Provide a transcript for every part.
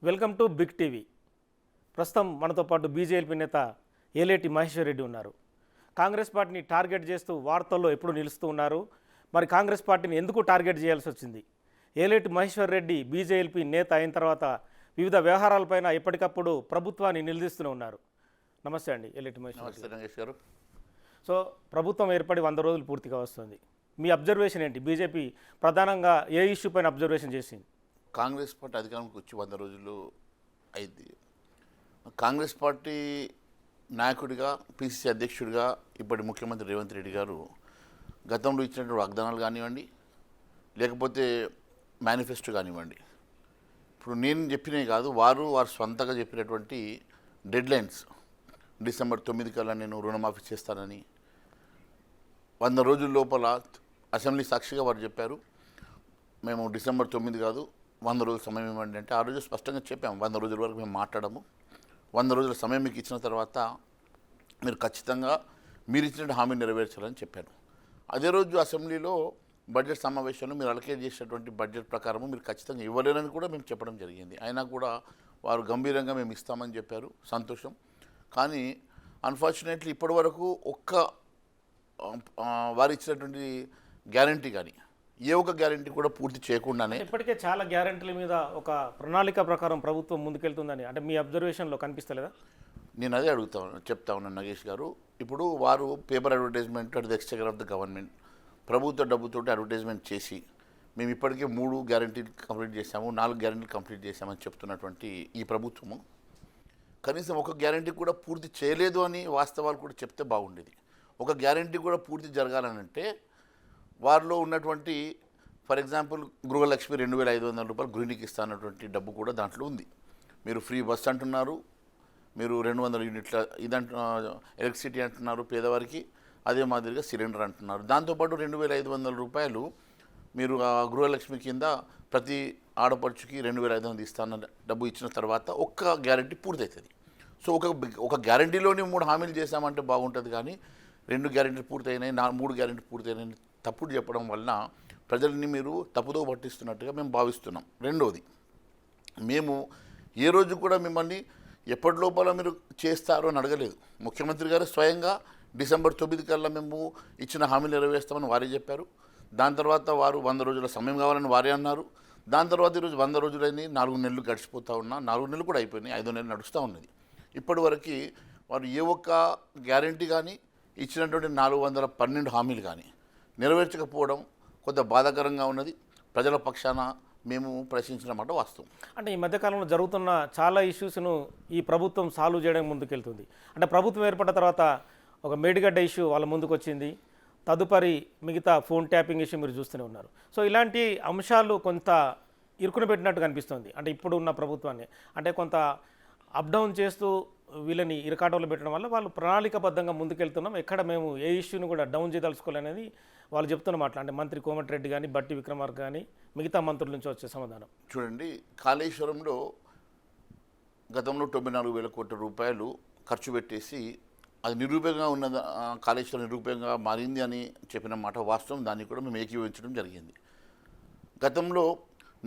Welcome to big TV. ప్రస్తుతం మనతో పాటు బీజేపీ నేత ఏలేటి మహేశ్వర్ రెడ్డి ఉన్నారు. కాంగ్రెస్ పార్టీని టార్గెట్ చేస్తూ వార్తల్లో ఎప్పుడు నిలుస్తూ ఉన్నారు. మరి కాంగ్రెస్ పార్టీని ఎందుకు టార్గెట్ చేయాల్సి వచ్చింది? ఏలేటి మహేశ్వర్ రెడ్డి బీజేపీ నేత అయిన తర్వాత వివిధ వ్యవహారాలపైన ఎప్పటికప్పుడు ప్రభుత్వాన్ని నిలదీస్తూనే ఉన్నారు. నమస్తే అండి ఏలేటి మహేశ్వర్ గారు. సో ప్రభుత్వం ఏర్పడి 100 రోజులు పూర్తిగా వస్తుంది. మీ అబ్జర్వేషన్ ఏంటి? బీజేపీ ప్రధానంగా ఏ ఇష్యూ పైన అబ్జర్వేషన్ చేసింది? కాంగ్రెస్ పార్టీ అధికారంలోకి వచ్చి 100 రోజులు అయింది. కాంగ్రెస్ పార్టీ నాయకుడిగా, పిసిసి అధ్యక్షుడిగా ఇప్పటి ముఖ్యమంత్రి రేవంత్ రెడ్డి గారు గతంలో ఇచ్చినటువంటి వాగ్దానాలు కానివ్వండి, లేకపోతే మేనిఫెస్టో కానివ్వండి, ఇప్పుడు నేను చెప్పినవి కాదు, వారు స్వంతగా చెప్పినటువంటి డెడ్లైన్స్, డిసెంబర్ 9 కల్లా నేను రుణమాఫీ చేస్తానని, 100 రోజుల లోపల అసెంబ్లీ సాక్షిగా వారు చెప్పారు. మేము డిసెంబర్ 9 కాదు 100 రోజుల సమయం ఇవ్వండి అంటే, ఆ రోజు స్పష్టంగా చెప్పాము 100 రోజుల వరకు మేము మాట్లాడము, 100 రోజుల సమయం మీకు ఇచ్చిన తర్వాత మీరు ఖచ్చితంగా మీరు ఇచ్చిన హామీ నెరవేర్చాలని చెప్పాను. అదే రోజు అసెంబ్లీలో బడ్జెట్ సమావేశంలో మీరు అలకేట్ చేసినటువంటి బడ్జెట్ ప్రకారము మీరు ఖచ్చితంగా ఇవ్వలేరని కూడా మేము చెప్పడం జరిగింది. అయినా కూడా వారు గంభీరంగా మేము ఇస్తామని చెప్పారు. సంతోషం. కానీ అన్ఫార్చునేట్లీ ఇప్పటి వరకు వారు ఇచ్చినటువంటి గ్యారంటీ కానీ ఏ ఒక్క గ్యారంటీ కూడా పూర్తి చేయకుండానే ఇప్పటికే చాలా గ్యారంటీల మీద ఒక ప్రణాళిక ప్రకారం ప్రభుత్వం ముందుకెళ్తుందని అంటే మీ అబ్జర్వేషన్లో కనిపిస్తలేదా? నేను అదే చెప్తా ఉన్నాను నగేష్ గారు. ఇప్పుడు వారు paper advertisement at the Exchequer of the government ప్రభుత్వ డబ్బుతో అడ్వర్టైజ్మెంట్ చేసి మేము ఇప్పటికే 3 గ్యారంటీలు కంప్లీట్ చేశాము, 4 గ్యారంటీలు కంప్లీట్ చేశామని చెప్తున్నటువంటి ఈ ప్రభుత్వము కనీసం ఒక గ్యారంటీ కూడా పూర్తి చేయలేదు అని వాస్తవాలు కూడా చెప్తే బాగుండేది. ఒక గ్యారంటీ కూడా పూర్తి జరగాలనంటే వారిలో ఉన్నటువంటి ఫర్ ఎగ్జాంపుల్ గృహలక్ష్మి 2500 రూపాయలు గృహిణికి ఇస్తానటువంటి డబ్బు కూడా దాంట్లో ఉంది. మీరు ఫ్రీ బస్ అంటున్నారు, మీరు 200 యూనిట్ల ఎలక్ట్రిసిటీ అంటున్నారు పేదవారికి, అదే మాదిరిగా సిలిండర్ అంటున్నారు. దాంతోపాటు 2500 రూపాయలు మీరు గృహలక్ష్మి కింద ప్రతి ఆడపడుచుకి 2500 ఇస్తాన డబ్బు ఇచ్చిన తర్వాత ఒక్క గ్యారంటీ పూర్తవుతుంది. సో ఒక గ్యారంటీలోని 3 హామీలు చేశామంటే బాగుంటుంది, కానీ 2 గ్యారంటీలు పూర్తయినాయి, 3 గ్యారంటీలు పూర్తయినాయి తప్పుడు చెప్పడం వలన ప్రజల్ని మీరు తప్పుదో పట్టిస్తున్నట్టుగా మేము భావిస్తున్నాం. రెండోది, మేము ఏ రోజు కూడా మిమ్మల్ని ఎప్పటి లోపల మీరు చేస్తారో అని అడగలేదు. ముఖ్యమంత్రి గారు స్వయంగా డిసెంబర్ 9 కల్లా మేము ఇచ్చిన హామీలు నెరవేరుస్తామని వారే చెప్పారు. దాని తర్వాత వారు 100 రోజుల సమయం కావాలని వారే అన్నారు. దాని తర్వాత ఈరోజు 100 రోజులని 4 నెలలు గడిచిపోతూ ఉన్నా, 4 నెలలు కూడా అయిపోయినాయి, 5వ నెలలు నడుస్తూ ఉన్నది. ఇప్పటి వరకు వారు ఏ ఒక్క గ్యారంటీ కానీ ఇచ్చినటువంటి 412 హామీలు కానీ నెరవేర్చకపోవడం కొంత బాధాకరంగా ఉన్నది. ప్రజల పక్షాన మేము ప్రశ్నించిన మాట వాస్తవం. అంటే ఈ మధ్యకాలంలో జరుగుతున్న చాలా ఇష్యూస్ను ఈ ప్రభుత్వం సాల్వ్ చేయడం ముందుకెళ్తుంది. అంటే ప్రభుత్వం ఏర్పడిన తర్వాత ఒక మేడిగడ్డ ఇష్యూ వాళ్ళ ముందుకు వచ్చింది, తదుపరి మిగతా ఫోన్ ట్యాపింగ్ ఇష్యూ మీరు చూస్తూనే ఉన్నారు. సో ఇలాంటి అంశాలు కొంత ఇరుకున పెట్టినట్టు కనిపిస్తుంది. అంటే ఇప్పుడు ఉన్న ప్రభుత్వాన్ని అంటే కొంత అప్ డౌన్ చేస్తూ వీళ్ళని ఇరకాటంలో పెట్టడం వల్ల వాళ్ళు ప్రణాళికబద్ధంగా ముందుకెళ్తున్నాం, ఎక్కడ మేము ఏ ఇష్యూని కూడా డౌన్ చేయదలుచుకోవాలనేది వాళ్ళు చెప్తున్న మాట. అంటే మంత్రి కోమటిరెడ్డి కానీ, బట్టి విక్రమార్క కానీ, మిగతా మంత్రుల నుంచి వచ్చే సమాధానం చూడండి. కాళేశ్వరంలో గతంలో 94,000 కోట్ల రూపాయలు ఖర్చు పెట్టేసి అది నిరూపంగా ఉన్న కాళేశ్వరం నిరూపంగా మారింది అని చెప్పిన మాట వాస్తవం. దాన్ని కూడా మేము ఏకీభవించడం జరిగింది. గతంలో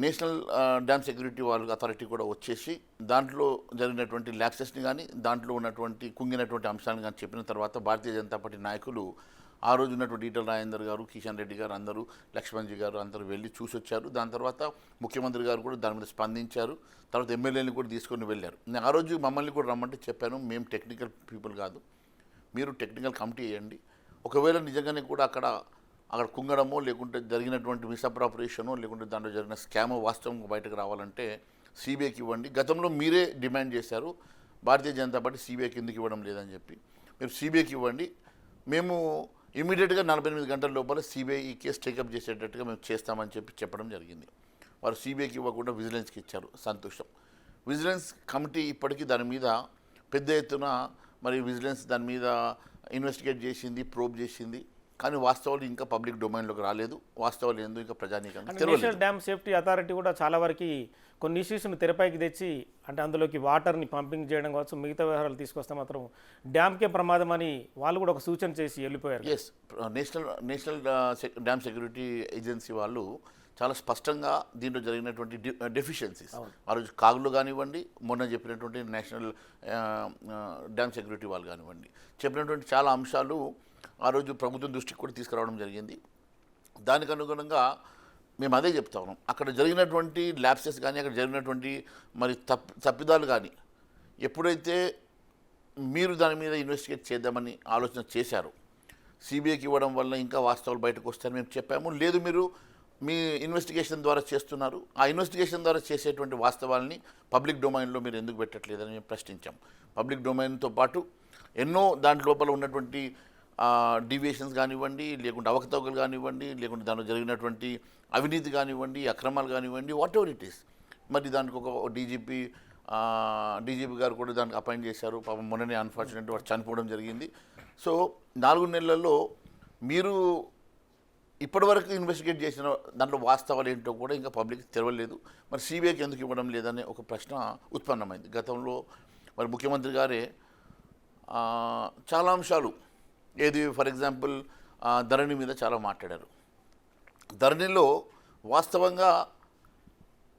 నేషనల్ డ్యామ్ సెక్యూరిటీ వాళ్ళ అథారిటీ కూడా వచ్చేసి దాంట్లో జరిగినటువంటి ల్యాక్సెస్ని కానీ, దాంట్లో ఉన్నటువంటి కుంగినటువంటి అంశాలను కానీ చెప్పిన తర్వాత భారతీయ జనతా పార్టీ నాయకులు ఆ రోజు ఉన్నటువంటి ఈటల రాజేందర్ గారు, కిషన్ రెడ్డి గారు, అందరూ లక్ష్మణ్జీ గారు అందరూ వెళ్ళి చూసి వచ్చారు. దాని తర్వాత ముఖ్యమంత్రి గారు కూడా దాని మీద స్పందించారు. తర్వాత ఎమ్మెల్యేని కూడా తీసుకొని వెళ్ళారు. నేను ఆ రోజు మమ్మల్ని కూడా రమ్మంటే చెప్పాను, మేము టెక్నికల్ పీపుల్ కాదు, మీరు టెక్నికల్ కమిటీ వేయండి. ఒకవేళ నిజంగానే కూడా అక్కడ కుంగడమో లేకుంటే జరిగినటువంటి మిస్అప్రాపరేషనో లేకుంటే దాంట్లో జరిగిన స్కామో వాస్తవం బయటకు రావాలంటే సిబిఐకి ఇవ్వండి. గతంలో మీరే డిమాండ్ చేశారు భారతీయ జనతా పార్టీ సిబిఐకి ఎందుకు ఇవ్వడం లేదని చెప్పి. మీరు సిబిఐకి ఇవ్వండి, మేము ఇమీడియట్గా 48 గంటల లోపల సిబిఐ ఈ కేసు టేకప్ చేసేటట్టుగా మేము చేస్తామని చెప్పడం జరిగింది. వారు సిబిఐకి ఇవ్వకుండా విజిలెన్స్కి ఇచ్చారు. సంతోషం. విజిలెన్స్ కమిటీ ఇప్పటికీ దాని మీద పెద్ద ఎత్తున మరి విజిలెన్స్ దాని మీద ఇన్వెస్టిగేట్ చేసింది, ప్రోబ్ చేసింది, కానీ వాస్తవాలు ఇంకా పబ్లిక్ డొమైన్లోకి రాలేదు. వాస్తవాలు ఏందో ఇంకా ప్రజానీకంగా నేషనల్ డ్యామ్ సేఫ్టీ అథారిటీ కూడా చాలా వరకు కొన్ని ఇష్యూస్ని తెరపైకి తెచ్చి అంటే అందులోకి వాటర్ని పంపింగ్ చేయడం కావచ్చు, మిగతా వ్యవహారాలు తీసుకొస్తే మాత్రం డ్యామ్కే ప్రమాదం అని వాళ్ళు కూడా ఒక సూచన చేసి వెళ్ళిపోయారు. Yes, national dam security agency వాళ్ళు చాలా స్పష్టంగా దీంట్లో జరిగినటువంటి డెఫిషియన్సీస్ ఆ రోజు కాగులు కానివ్వండి, మొన్న చెప్పినటువంటి నేషనల్ డ్యామ్ సెక్యూరిటీ వాళ్ళు కానివ్వండి, చెప్పినటువంటి చాలా అంశాలు ఆ రోజు ప్రభుత్వం దృష్టికి కూడా తీసుకురావడం జరిగింది. దానికి అనుగుణంగా మేము అదే చెప్తా ఉన్నాం. అక్కడ జరిగినటువంటి ల్యాప్సెస్ కానీ, అక్కడ జరిగినటువంటి మరి తప్పిదాలు కానీ ఎప్పుడైతే మీరు దాని మీద ఇన్వెస్టిగేట్ చేద్దామని ఆలోచన చేశారు, సిబిఐకి ఇవ్వడం వల్ల ఇంకా వాస్తవాలు బయటకు వస్తాయని మేము చెప్పాము. లేదు, మీరు మీ ఇన్వెస్టిగేషన్ ద్వారా చేస్తున్నారు, ఆ ఇన్వెస్టిగేషన్ ద్వారా చేసేటువంటి వాస్తవాల్ని పబ్లిక్ డొమైన్లో మీరు ఎందుకు పెట్టట్లేదని మేము ప్రశ్నించాం. పబ్లిక్ డొమైన్తో పాటు ఎన్నో దాంట్ లోపల ఉన్నటువంటి డీవియేషన్స్ కానివ్వండి, లేకుంటే అవకతవకలు కానివ్వండి, లేకుంటే దానిలో జరిగినటువంటి అవినీతి కానివ్వండి, అక్రమాలు కానివ్వండి, వాట్ ఎవర్ ఇట్ ఈస్. మరి దానికి ఒక డీజీపీ గారు కూడా దానికి అపాయింట్ చేశారు. పాపం మొన్ననే అన్ఫార్చునేట్ వాడు చనిపోవడం జరిగింది. సో 4 నెలల్లో మీరు ఇప్పటివరకు ఇన్వెస్టిగేట్ చేసిన దాంట్లో వాస్తవాలు ఏంటో కూడా ఇంకా పబ్లిక్ తెలవలేదు. మరి సిబిఐకి ఎందుకు ఇవ్వడం లేదనే ఒక ప్రశ్న ఉత్పన్నమైంది. గతంలో మరి ముఖ్యమంత్రి గారే చాలా అంశాలు, ఏది ఫర్ ఎగ్జాంపుల్ ధరణి మీద చాలా మాట్లాడారు. ధరణిలో వాస్తవంగా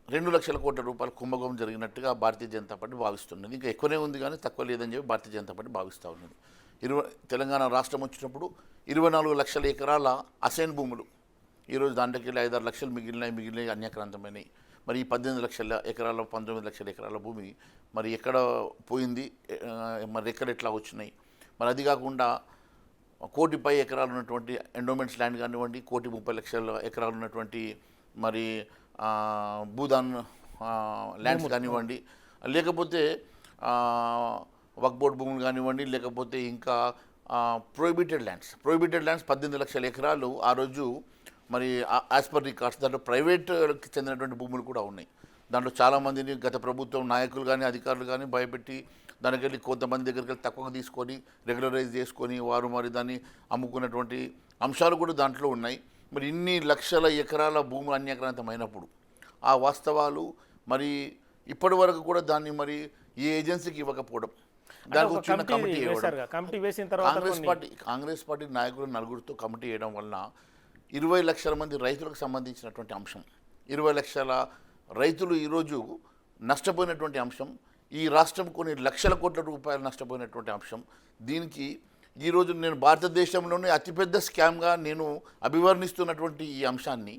2 లక్షల కోట్ల రూపాయల కుంభకోణం జరిగినట్టుగా భారతీయ జనతా పార్టీ భావిస్తున్నది. ఇంకా ఎక్కువనే ఉంది కానీ తక్కువ లేదని చెప్పి భారతీయ జనతా పార్టీ భావిస్తూ ఉన్నది. తెలంగాణ రాష్ట్రం వచ్చినప్పుడు 24 లక్షల ఎకరాల అసైన్ భూములు, ఈరోజు దాంట్లోకి వెళ్ళి 5-6 లక్షలు మిగిలినవి అన్యాక్రాంతమైనవి. మరి ఈ 18 లక్షల ఎకరాల 19 లక్షల ఎకరాల భూమి మరి ఎక్కడ పోయింది, మరి ఎట్లా వచ్చినాయి? మరి అది కాకుండా 1 కోటి పై ఎకరాలు ఉన్నటువంటి ఎండోమెంట్స్ ల్యాండ్ కానివ్వండి, 1,30,00,000 ఎకరాలు ఉన్నటువంటి మరి భూదాన్ ల్యాండ్స్ కానివ్వండి, లేకపోతే వక్ఫ్ బోర్డ్ భూములు కానివ్వండి, లేకపోతే ఇంకా ప్రొహిబిటెడ్ ల్యాండ్స్ 18 లక్షల ఎకరాలు ఆ రోజు మరి యాజ్ పర్ రికార్డ్స్ దాంట్లో ప్రైవేట్కి చెందినటువంటి భూములు కూడా ఉన్నాయి. దాంట్లో చాలామందిని గత ప్రభుత్వం నాయకులు కానీ అధికారులు కానీ భయపెట్టి దానికి వెళ్ళి కొంతమంది దగ్గరికి వెళ్ళి తక్కువగా తీసుకొని రెగ్యులరైజ్ చేసుకొని వారు మరి దాన్ని అమ్ముకున్నటువంటి అంశాలు కూడా దాంట్లో ఉన్నాయి. మరి ఇన్ని లక్షల ఎకరాల భూములు అన్యాక్రాంతమైనప్పుడు ఆ వాస్తవాలు మరి ఇప్పటి వరకు కూడా దాన్ని మరి ఏ ఏజెన్సీకి ఇవ్వకపోవడం, దానికి వచ్చిన కమిటీ కాంగ్రెస్ పార్టీ నాయకులు 4గురితో కమిటీ వేయడం వలన 20 లక్షల మంది రైతులకు సంబంధించినటువంటి అంశం, 20 లక్షల రైతులు ఈరోజు నష్టపోయినటువంటి అంశం, ఈ రాష్ట్రం కొన్ని లక్షల కోట్ల రూపాయలు నష్టపోయినటువంటి అంశం. దీనికి ఈరోజు నేను భారతదేశంలోనే అతిపెద్ద స్కామ్గా నేను అభివర్ణిస్తున్నటువంటి ఈ అంశాన్ని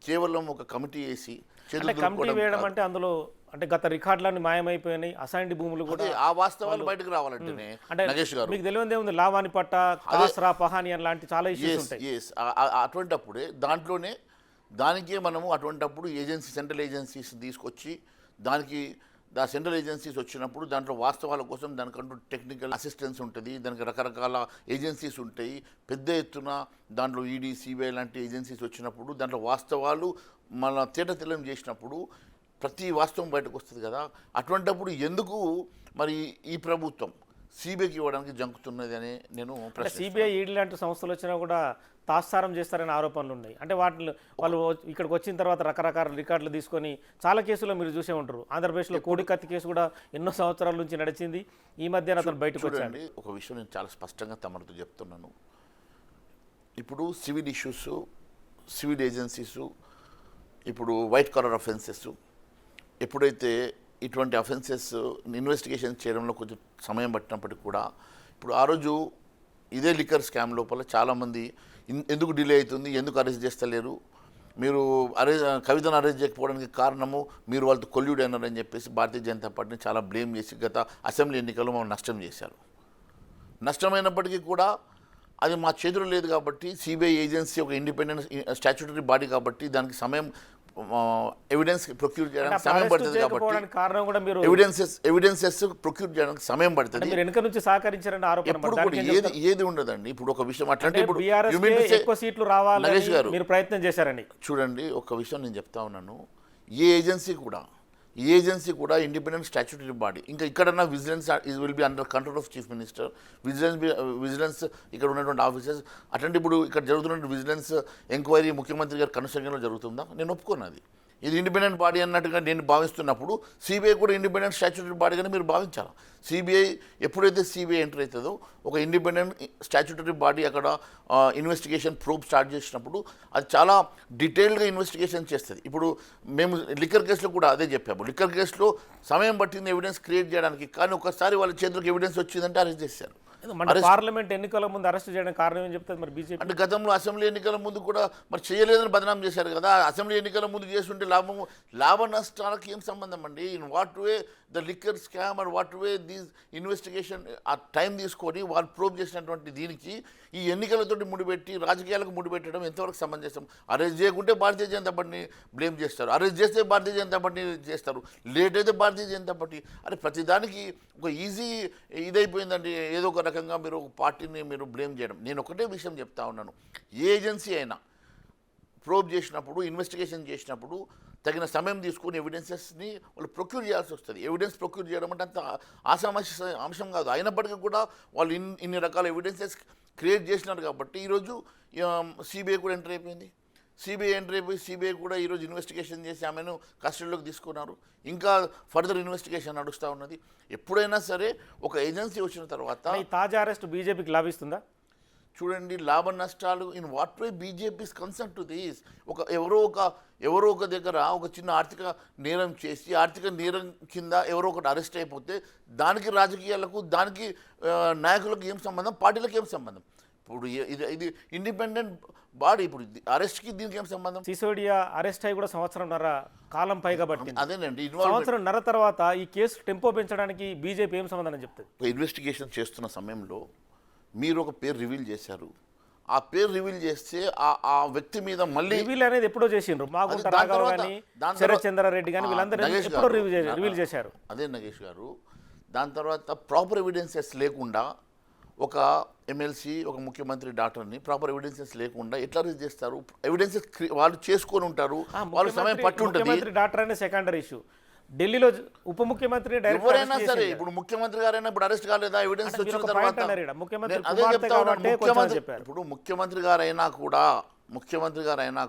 కేవలం ఒక కమిటీ వేసి వేయడం అంటే అందులో అంటే గత రికార్డులన్నీ మాయమైపోయినాయి, అసైన్డ్ భూములు కూడా ఆ వాస్తవాలు బయటకు రావాలంటేనే నగేష్ గారు మీకు తెలియదు ఏముంది, లావాని పట్ట, కాస్రా, పహాని లాంటి చాలా ఇష్యూస్ ఉంటాయి. అటువంటప్పుడే దానికే మనము అటువంటప్పుడు సెంట్రల్ ఏజెన్సీస్ తీసుకొచ్చి దానికి సెంట్రల్ ఏజెన్సీస్ వచ్చినప్పుడు దాంట్లో వాస్తవాల కోసం దానికంటూ టెక్నికల్ అసిస్టెన్స్ ఉంటుంది, దానికి రకరకాల ఏజెన్సీస్ ఉంటాయి. పెద్ద ఎత్తున దాంట్లో ఈడీ, సిబిఐ లాంటి ఏజెన్సీస్ వచ్చినప్పుడు దాంట్లో వాస్తవాలు మన తేటతెల్లం చేసినప్పుడు ప్రతి వాస్తవం బయటకు వస్తుంది కదా. అటువంటప్పుడు ఎందుకు మరి ఈ ప్రభుత్వం సిబిఐకి ఇవ్వడానికి జంకుతున్నది అని నేను సిబిఐ, ఈడీ లాంటి సంస్థలు వచ్చినా కూడా తాత్సారం చేస్తారనే ఆరోపణలు ఉన్నాయి. అంటే వాళ్ళు ఇక్కడికి వచ్చిన తర్వాత రకరకాల రికార్డులు తీసుకొని చాలా కేసుల్లో మీరు చూసే ఉంటారు. ఆంధ్రప్రదేశ్లో కోడికత్తి కేసు కూడా ఎన్నో సంవత్సరాల నుంచి నడిచింది. ఈ మధ్యన అతను బయటకు వచ్చాడు. ఒక విషయం నేను చాలా స్పష్టంగా తమతో చెప్తున్నాను. ఇప్పుడు సివిల్ ఇష్యూస్, సివిల్ ఏజెన్సీస్, ఇప్పుడు వైట్ కాలర్ అఫెన్సెస్, ఎప్పుడైతే ఇటువంటి అఫెన్సెస్ ఇన్వెస్టిగేషన్ చేయడంలో కొంచెం సమయం పట్టినప్పటికీ కూడా ఇప్పుడు ఆ రోజు ఇదే లిక్కర్ స్కామ్ లోపల చాలామంది ఎందుకు డిలే అవుతుంది, ఎందుకు అరెస్ట్ చేస్తలేరు, మీరు కవితను అరెస్ట్ చేయకపోవడానికి కారణము మీరు వాళ్ళతో కొల్యూడ్ అయినారని చెప్పేసి భారతీయ జనతా పార్టీని చాలా బ్లేమ్ చేసి గత అసెంబ్లీ ఎన్నికల్లో మనం నష్టం చేశారు. నష్టమైనప్పటికీ కూడా అది మా చేతులు లేదు కాబట్టి సిబిఐ ఏజెన్సీ ఒక ఇండిపెండెంట్ స్టాట్యూటరీ బాడీ కాబట్టి దానికి సమయం ఎవిడెన్స్ ప్రొక్యూర్ చేయడానికి సమయం పడుతుంది కాబట్టి ఎవిడెన్సెస్ ప్రొక్యూర్ చేయడానికి సమయం పడుతుంది. ఎప్పుడు కూడా ఏది ఉండదండి. ఇప్పుడు ఒక విషయం అట్లాంటి నగేష్ గారు ప్రయత్నం చేశారని చూడండి. ఒక విషయం నేను చెప్తా ఉన్నాను, ఏ ఏజెన్సీ కూడా ఇండిపెండెంట్ స్టాట్యూటరీ బాడీ. ఇంకా ఇక్కడన్నా vigilance will be under control of chief minister. Vigilance ఇక్కడ ఉన్నటువంటి ఆఫీసర్స్ అట్లాంటి ఇప్పుడు ఇక్కడ జరుగుతున్న విజిలెన్స్ ఎంక్వైరీ ముఖ్యమంత్రి గారి కనుసంఖ్యలో జరుగుతుందా? నేను ఒప్పుకున్నది. ఇది ఇండిపెండెంట్ బాడీ అన్నట్టుగా నేను భావిస్తున్నప్పుడు సిబిఐ కూడా ఇండిపెండెంట్ స్టాట్యూటరీ బాడీగానే మీరు భావించాలి. సిబిఐ ఎప్పుడైతే సిబిఐ ఎంటర్ అవుతుందో ఒక ఇండిపెండెంట్ స్టాచ్యుటరీ బాడీ అక్కడ ఇన్వెస్టిగేషన్ ప్రోబ్ స్టార్ట్ చేసినప్పుడు అది చాలా డీటెయిల్డ్గా ఇన్వెస్టిగేషన్ చేస్తుంది. ఇప్పుడు మేము లిక్కర్ కేసులో కూడా అదే చెప్పాము. లిక్కర్ కేసులో సమయం పట్టింది ఎవిడెన్స్ క్రియేట్ చేయడానికి, కానీ ఒకసారి వాళ్ళ చేతులకు ఎవిడెన్స్ వచ్చిందంటే అరెస్ట్ చేశారు. అంటే పార్లమెంట్ ఎన్నికల ముందు అరెస్ట్ చేయడం కారణం ఏం చెప్తుంది మరి బీజేపీ? అంటే గతంలో అసెంబ్లీ ఎన్నికల ముందు కూడా మరి చేయలేదని బదనాం చేశారు కదా. అసెంబ్లీ ఎన్నికల ముందు చేస్తుంటే లాభ నష్టాలకు ఏం సంబంధం అండి? In what way the liquor scam and what way these investigation ఆ టైం తీసుకొని వాళ్ళు ప్రోబ్ చేసినటువంటి దీనికి ఈ ఎన్నికలతోటి ముడిపెట్టి రాజకీయాలకు ముడిపెట్టడం ఎంతవరకు సమంజసం? అరెస్ట్ చేయకుంటే భారతీయ జనతా పార్టీని బ్లేమ్ చేస్తారు, అరెస్ట్ చేస్తే భారతీయ జనతా పార్టీని చేస్తారు, లేట్ అయితే భారతీయ జనతా పార్టీ. అరే ప్రతిదానికి ఒక ఈజీ ఇదైపోయిందండి. ఏదో ఒక రకంగా మీరు ఒక పార్టీని మీరు బ్లేమ్ చేయడం. నేను ఒకటే విషయం చెప్తా ఉన్నాను, ఏ ఏజెన్సీ అయినా ప్రోబ్ చేసినప్పుడు ఇన్వెస్టిగేషన్ చేసినప్పుడు తగిన సమయం తీసుకుని ఎవిడెన్సెస్ని వాళ్ళు ప్రొక్యూర్ చేయాల్సి వస్తుంది. ఎవిడెన్స్ ప్రొక్యూర్ చేయడం అంటే అంత ఆశామాష అంశం కాదు. అయినప్పటికీ కూడా వాళ్ళు ఇన్ని రకాల ఎవిడెన్సెస్ క్రియేట్ చేసినారు కాబట్టి ఈరోజు సిబిఐ కూడా ఎంటర్ అయిపోయింది. సిబిఐ కూడా ఈరోజు ఇన్వెస్టిగేషన్ చేసి ఆమెను కస్టడీలోకి తీసుకున్నారు. ఇంకా ఫర్దర్ ఇన్వెస్టిగేషన్ నడుస్తూ ఉన్నది. ఎప్పుడైనా సరే ఒక ఏజెన్సీ వచ్చిన తర్వాత ఈ తాజా అరెస్ట్ బీజేపీకి లాభిస్తుందా? చూడండి, లాభ నష్టాలు in what way BJP is concern to this. ఎవరో ఒక దగ్గర ఒక చిన్న ఆర్థిక నేరం చేసి ఆర్థిక నేరం కింద ఎవరో ఒకటి అరెస్ట్ అయిపోతే దానికి రాజకీయాలకు దానికి నాయకులకు ఏం సంబంధం, పార్టీలకు ఏం సంబంధం? ఇప్పుడు ఇది ఇండిపెండెంట్ బాడీ. ఇప్పుడు అరెస్ట్కి దీనికి ఏం సంబంధం? సిసోడియా అరెస్ట్ అయ్యి కూడా సంవత్సరంన్నర కాలం పైగా పట్టింది. అదేనండి, సంవత్సరంన్నర తర్వాత ఈ కేసు టెంపో పెంచడానికి బీజేపీ ఏం సమాధానం చెప్తుంది? ఇన్వెస్టిగేషన్ చేస్తున్న సమయంలో మీరు ఒక పేరు రివీల్ చేశారు. ఆ పేరు రివీల్ చేస్తే ఆ వ్యక్తి మీద మళ్ళీ రివీల్ అనేది ఎప్పుడో చేసిండ్రు. మాగుంట రాఘవ్ కానీ శరత్ చంద్రారెడ్డి కానీ వీళ్ళందరూ ఎప్పుడో రివీల్ చేశారు. అదే నగేష్ గారు, దాని తర్వాత ప్రాపర్ ఎవిడెన్సెస్ లేకుండా ఒక ఎమ్మెల్సీ ఒక ముఖ్యమంత్రి డాక్టర్ని ప్రాపర్ ఎవిడెన్సెస్ లేకుండా ఎట్లా రిలీజ్ చేస్తారు? ఎవిడెన్సెస్ వాళ్ళు చేసుకొని ఉంటారు, వాళ్ళు సమయం పట్టు ఉంటుంది. డాక్టర్ అనే సెకండరీ ఇష్యూ. ఢిల్లీలో ఉప ముఖ్యమంత్రి ఎవరైనా సరే, ఇప్పుడు ముఖ్యమంత్రి గారైనా ఇప్పుడు అరెస్ట్ కాలేదా ఎవిడెన్స్ వచ్చిన తర్వాత? ఇప్పుడు ముఖ్యమంత్రి గారైనా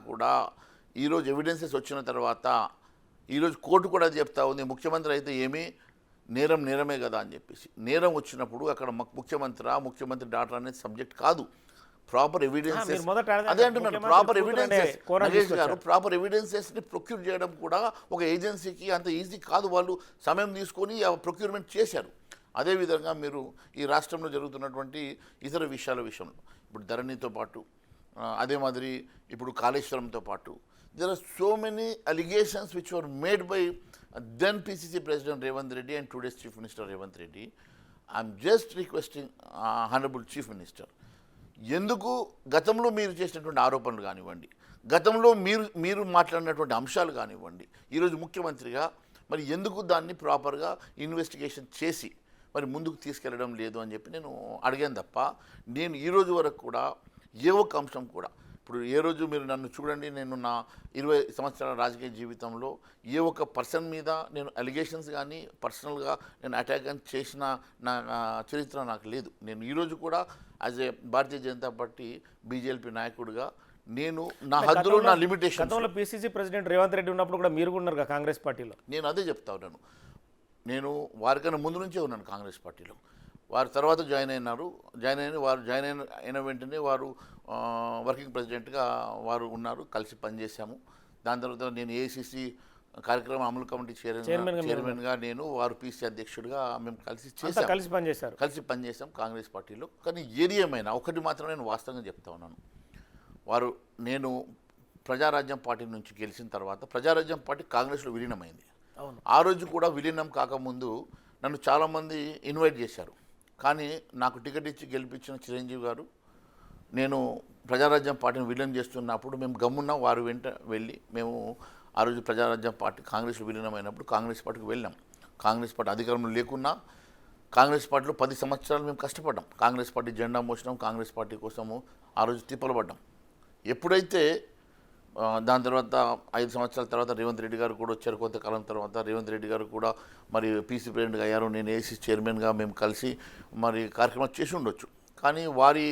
కూడా ఈరోజు ఎవిడెన్సెస్ వచ్చిన తర్వాత ఈరోజు కోర్టు కూడా చెప్తా ఉంది, ముఖ్యమంత్రి అయితే ఏమీ నేరమే కదా అని చెప్పేసి. నేరం వచ్చినప్పుడు అక్కడ ముఖ్యమంత్రి డాక్టర్ అనేది సబ్జెక్ట్ కాదు. ప్రాపర్ ఎవిడెన్సెస్, అదే అంటున్నాను, ప్రాపర్ ఎవిడెన్సెస్ని ప్రొక్యూర్ చేయడం కూడా ఒక ఏజెన్సీకి అంత ఈజీ కాదు. వాళ్ళు సమయం తీసుకొని ప్రొక్యూర్మెంట్ చేశారు. అదేవిధంగా మీరు ఈ రాష్ట్రంలో జరుగుతున్నటువంటి ఇతర విషయంలో ఇప్పుడు ధరణితో పాటు అదే మాదిరి ఇప్పుడు కాళేశ్వరంతో పాటు there are so many allegations which were made by then PCC President Revanth Reddy and today's Chief Minister Revanth Reddy. I am just requesting Honorable Chief Minister, ఎందుకు గతంలో మీరు చేసినటువంటి ఆరోపణలు కానివ్వండి, గతంలో మీరు మాట్లాడినటువంటి అంశాలు కానివ్వండి, ఈరోజు ముఖ్యమంత్రిగా మరి ఎందుకు దాన్ని ప్రాపర్గా ఇన్వెస్టిగేషన్ చేసి మరి ముందుకు తీసుకెళ్ళడం లేదు అని చెప్పి నేను అడిగాను తప్ప, నేను ఈరోజు వరకు కూడా ఏ ఒక్క అంశం కూడా, ఇప్పుడు ఏ రోజు మీరు నన్ను చూడండి, నేను నా 20 సంవత్సరాల రాజకీయ జీవితంలో ఏ ఒక్క పర్సన్ మీద నేను అలిగేషన్స్ కానీ పర్సనల్గా నేను అటాక్ కానీ చేసిన నా చరిత్ర నాకు లేదు. నేను ఈరోజు కూడా as a Bharatiya Janata party BJP నాయకుడిగా నేను నా హద్దులు, నా లిమిటేషన్. గతంలో పిసిసి ప్రెసిడెంట్ రేవంత్ రెడ్డి ఉన్నప్పుడు కూడా మీరు ఉన్నారు కాంగ్రెస్ పార్టీలో. నేను అదే చెప్తా ఉన్నాను, నేను వారికన్నా ముందు నుంచే ఉన్నాను కాంగ్రెస్ పార్టీలో. వారు తర్వాత జాయిన్ అయిన వెంటనే వారు వర్కింగ్ ప్రెసిడెంట్గా వారు ఉన్నారు, కలిసి పనిచేశాము. దాని తర్వాత నేను ఏఐసిసి కార్యక్రమం అమలు కమిటీ చైర్మన్గా నేను, వారు పీసీ అధ్యక్షుడిగా మేము కలిసి పనిచేశాం కాంగ్రెస్ పార్టీలో. కానీ ఏది ఏమైనా ఒకటి మాత్రం నేను వాస్తవంగా చెప్తా ఉన్నాను, నేను ప్రజారాజ్యం పార్టీ నుంచి గెలిచిన తర్వాత ప్రజారాజ్యం పార్టీ కాంగ్రెస్లో విలీనమైంది. ఆ రోజు కూడా విలీనం కాకముందు నన్ను చాలామంది ఇన్వైట్ చేశారు, కానీ నాకు టికెట్ ఇచ్చి గెలిపించిన చిరంజీవి గారు, నేను ప్రజారాజ్యం పార్టీని విలీనం చేస్తున్నప్పుడు మేము గమ్మున్న వారు వెంట వెళ్ళి మేము ఆ రోజు ప్రజారాజ్యం పార్టీ కాంగ్రెస్లో విలీనమైనప్పుడు కాంగ్రెస్ పార్టీకి వెళ్ళాం. కాంగ్రెస్ పార్టీ అధికారంలో లేకున్నా కాంగ్రెస్ పార్టీలో 10 సంవత్సరాలు మేము కష్టపడ్డాం. కాంగ్రెస్ పార్టీ జెండా మోసినాం, కాంగ్రెస్ పార్టీ కోసము ఆ రోజు తిప్పలు పడ్డాం. ఎప్పుడైతే దాని తర్వాత 5 సంవత్సరాల తర్వాత రేవంత్ రెడ్డి గారు కూడా వచ్చారు, కొంతకాలం తర్వాత రేవంత్ రెడ్డి గారు కూడా మరి పీసీ ప్రెసిడెంట్గా అయ్యారు, నేను ఏసీ చైర్మన్గా మేము కలిసి మరి కార్యక్రమం చేసి ఉండొచ్చు. కానీ వారి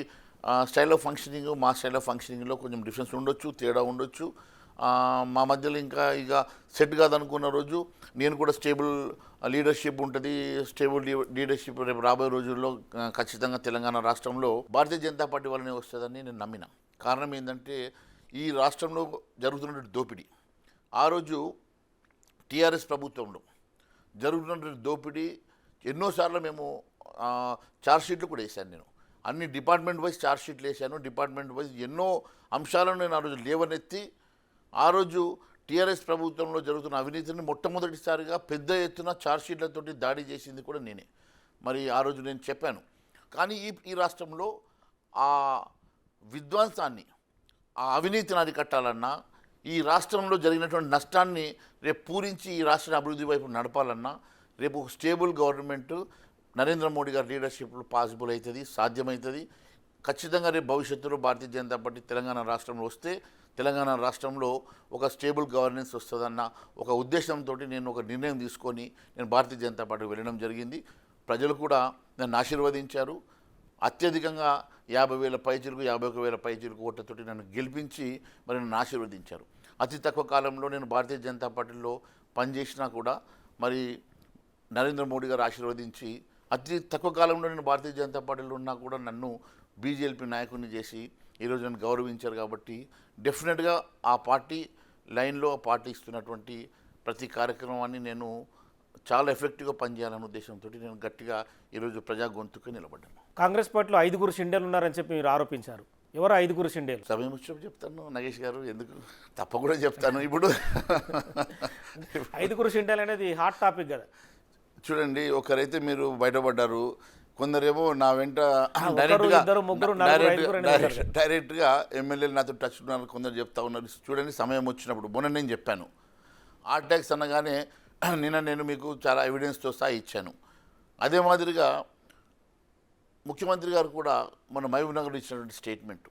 స్టైల్ ఆఫ్ ఫంక్షనింగ్ మా స్టైల్ ఆఫ్ ఫంక్షనింగ్లో కొంచెం డిఫరెన్స్ ఉండొచ్చు, తేడా ఉండొచ్చు. మా మధ్యలో ఇంకా ఇక సెట్ కాదనుకున్న రోజు నేను కూడా స్టేబుల్ లీడర్షిప్ ఉంటుంది, స్టేబుల్ లీడర్షిప్ రేపు రాబోయే రోజుల్లో ఖచ్చితంగా తెలంగాణ రాష్ట్రంలో భారతీయ జనతా పార్టీ వల్లనే వస్తుందని నేను నమ్మిన. కారణం ఏంటంటే ఈ రాష్ట్రంలో జరుగుతున్న దోపిడీ, ఆ రోజు టీఆర్ఎస్ ప్రభుత్వంలో జరుగుతున్నటువంటి దోపిడీ ఎన్నోసార్లు మేము ఛార్జ్షీట్లు కూడా వేశాను. నేను అన్ని డిపార్ట్మెంట్ వైజ్ ఛార్జ్షీట్లు వేశాను. డిపార్ట్మెంట్ వైజ్ ఎన్నో అంశాలను నేను ఆ రోజు లేవనెత్తి ఆ రోజు టీఆర్ఎస్ ప్రభుత్వంలో జరుగుతున్న అవినీతిని మొట్టమొదటిసారిగా పెద్ద ఎత్తున ఛార్జ్షీట్లతోటి దాడి చేసింది కూడా నేనే. మరి ఆ రోజు నేను చెప్పాను. కానీ ఈ రాష్ట్రంలో ఆ విధ్వంసాన్ని, ఆ అవినీతిని అరికట్టాలన్నా, ఈ రాష్ట్రంలో జరిగినటువంటి నష్టాన్ని రేపు పూరించి ఈ రాష్ట్రాన్ని అభివృద్ధి వైపు నడపాలన్నా రేపు స్టేబుల్ గవర్నమెంట్ నరేంద్ర మోడీ గారి లీడర్షిప్లో పాసిబుల్ అవుతుంది, సాధ్యమవుతుంది. ఖచ్చితంగా రేపు భవిష్యత్తులో భారతీయ జనతా పార్టీ తెలంగాణ రాష్ట్రంలో వస్తే తెలంగాణ రాష్ట్రంలో ఒక స్టేబుల్ గవర్నెన్స్ వస్తుందన్న ఒక ఉద్దేశంతో నేను ఒక నిర్ణయం తీసుకొని నేను భారతీయ జనతా పార్టీకి వెళ్ళడం జరిగింది. ప్రజలు కూడా నన్ను ఆశీర్వదించారు. అత్యధికంగా 50,000 పైచిలకు 51,000 పైచిలకు ఓట్లతోటి నన్ను గెలిపించి మరి నన్ను ఆశీర్వదించారు. అతి తక్కువ కాలంలో నేను భారతీయ జనతా పార్టీలో పనిచేసినా కూడా మరి నరేంద్ర మోడీ గారు ఆశీర్వదించి అతి తక్కువ కాలంలో నేను భారతీయ జనతా పార్టీలో ఉన్నా కూడా నన్ను బీజేపీ నాయకుడిని చేసి ఈరోజు నన్ను గౌరవించారు. కాబట్టి డెఫినెట్గా ఆ పార్టీ లైన్లో ఆ పార్టీ ఇస్తున్నటువంటి ప్రతి కార్యక్రమాన్ని నేను చాలా ఎఫెక్టివ్గా పనిచేయాలనే ఉద్దేశంతో నేను గట్టిగా ఈరోజు ప్రజా గొంతుకు నిలబడ్డాను. కాంగ్రెస్ పార్టీలో 5 షిండేలు ఉన్నారని చెప్పి మీరు ఆరోపించారు. ఎవరు 5 షిండేలు? సమయం వచ్చి చెప్తాను నగేష్ గారు, ఎందుకు తప్పకుండా చెప్తాను. ఇప్పుడు 5 షిండేలు అనేది హాట్ టాపిక్ కదా. చూడండి, ఒకరైతే మీరు బయటపడ్డారు, కొందరేమో నా వెంట డైరెక్ట్గా ఎమ్మెల్యేలు నాతో టచ్ ఉన్నారు, కొందరు చెప్తా ఉన్నారు. చూడండి, సమయం వచ్చినప్పుడు మొన్న నేను చెప్పాను, హార్ట్ అటాక్స్ అనగానే నేను మీకు చాలా ఎవిడెన్స్తో సహా ఇచ్చాను. అదే మాదిరిగా ముఖ్యమంత్రి గారు కూడా మన మహబూబ్నగర్ ఇచ్చినటువంటి స్టేట్మెంట్,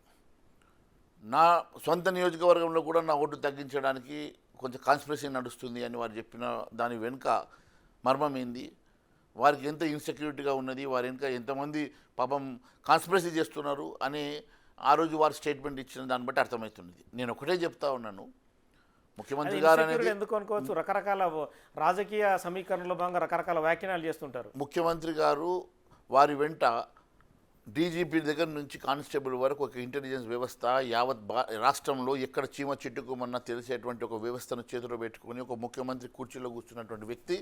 నా సొంత నియోజకవర్గంలో కూడా నా ఓటు తగ్గించడానికి కొంచెం కాన్స్పిరసీ నడుస్తుంది అని వారు చెప్పిన దాని వెనుక మర్మం ఏంది, వారికి ఎంత ఇన్సెక్యూరిటీగా ఉన్నది, వారి వెనుక ఎంతమంది పాపం కాన్స్పిరసీ చేస్తున్నారు అని ఆ రోజు వారు స్టేట్మెంట్ ఇచ్చిన దాన్ని బట్టి అర్థమవుతున్నది. నేను ఒకటే చెప్తా ఉన్నాను, ముఖ్యమంత్రి గారు అనేది ఎందుకు అనుకోవచ్చు, రకరకాల రాజకీయ సమీకరణలో భాగంగా రకరకాల వ్యాఖ్యానాలు చేస్తుంటారు. ముఖ్యమంత్రి గారు వారి వెంట డీజీపీ దగ్గర నుంచి కానిస్టేబుల్ వరకు ఒక ఇంటెలిజెన్స్ వ్యవస్థ యావత్ రాష్ట్రంలో ఎక్కడ చీమ చిట్టుకోమన్నా తెలిసేటువంటి ఒక వ్యవస్థను చేతిలో పెట్టుకొని ఒక ముఖ్యమంత్రి కుర్చీలో కూర్చున్నటువంటి వ్యక్తి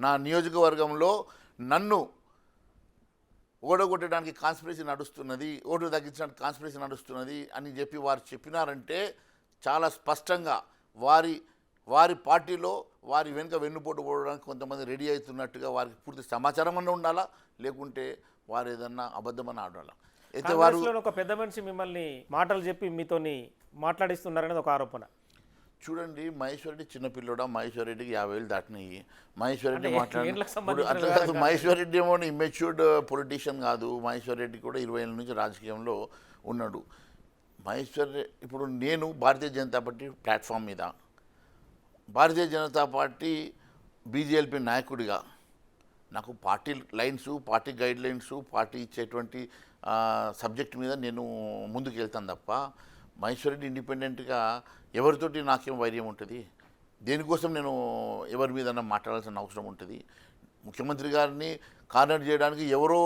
నా నియోజకవర్గంలో నన్ను ఓడగొట్టడానికి కాన్స్పిరసీ నడుస్తున్నది, ఓటు తగ్గించడానికి కాన్స్పిరసీ నడుస్తున్నది అని చెప్పి వారు చెప్పినారంటే చాలా స్పష్టంగా వారి పార్టీలో వారి వెనుక వెన్నుపోటు పోవడానికి కొంతమంది రెడీ అవుతున్నట్టుగా వారికి పూర్తి సమాచారం అన్న ఉండాలా, లేకుంటే వారు ఏదన్నా అబద్ధమని ఆడాలా. అయితే వారు ఒక పెద్ద మనిషి మిమ్మల్ని మాటలు చెప్పి మీతోని మాట్లాడిస్తున్నారనేది ఒక ఆరోపణ. చూడండి, మహేశ్వర్ రెడ్డి చిన్నపిల్లడా, మహేశ్వర్ రెడ్డికి 50,000 దాటినాయి. మహేశ్వర్ రెడ్డి అట్లా కాదు, మహేశ్వర్ రెడ్డి ఏమో ఇమ్మెచ్యూర్డ్ పొలిటీషియన్ కాదు. మహేశ్వర్ రెడ్డి కూడా 20 ఏళ్ళ నుంచి రాజకీయంలో ఉన్నాడు. ఇప్పుడు నేను భారతీయ జనతా పార్టీ ప్లాట్ఫామ్ మీద, భారతీయ జనతా పార్టీ బీజేపీ నాయకుడిగా నాకు party lines, party guide lines, party ఇచ్చేటువంటి సబ్జెక్ట్ మీద నేను ముందుకు వెళ్తాను తప్ప మహేశ్వర్ రెడ్డి ఇండిపెండెంట్గా ఎవరితోటి నాకేం వైర్యం ఉంటుంది, దేనికోసం నేను ఎవరి మీద మాట్లాడాల్సిన అవసరం ఉంటుంది. ముఖ్యమంత్రి గారిని కార్నర్ చేయడానికి ఎవరో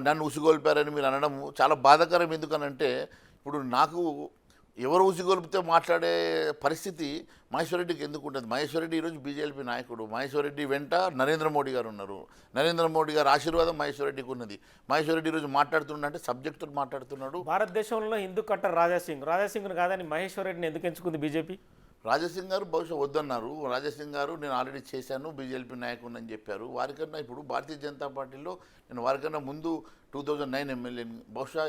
నన్ను ఉసిగొల్పారని మీరు అనడం చాలా బాధాకరం. ఎందుకనంటే ఇప్పుడు నాకు ఎవరు ఉసిగొల్పితే మాట్లాడే పరిస్థితి మహేశ్వర్ రెడ్డికి ఎందుకు ఉంటుంది? మహేశ్వర్ రెడ్డి ఈరోజు బీజేపీ నాయకుడు. మహేశ్వర్ రెడ్డి వెంట నరేంద్ర మోడీ గారు ఉన్నారు. నరేంద్ర మోడీ గారి ఆశీర్వాదం మహేశ్వర్ రెడ్డికి ఉన్నది. మహేశ్వర్ రెడ్డి ఈరోజు మాట్లాడుతున్నాడంటే సబ్జెక్టుతో మాట్లాడుతున్నాడు. భారతదేశంలో హిందూ కట్టర్ రాజాసింగ్ను కాదని మహేశ్వర్ రెడ్డిని ఎందుకు ఎంచుకుంది బీజేపీ? రాజాసింగ్ గారు బహుశా వద్దన్నారు. రాజాసింగ్ గారు నేను ఆల్రెడీ చేశాను, బీజేపీ నాయకుడిని అని చెప్పారు. వారికన్నా ఇప్పుడు భారతీయ జనతా పార్టీలో నేను వారికన్నా ముందు 2009 ఎమ్మెల్యేని. బహుశా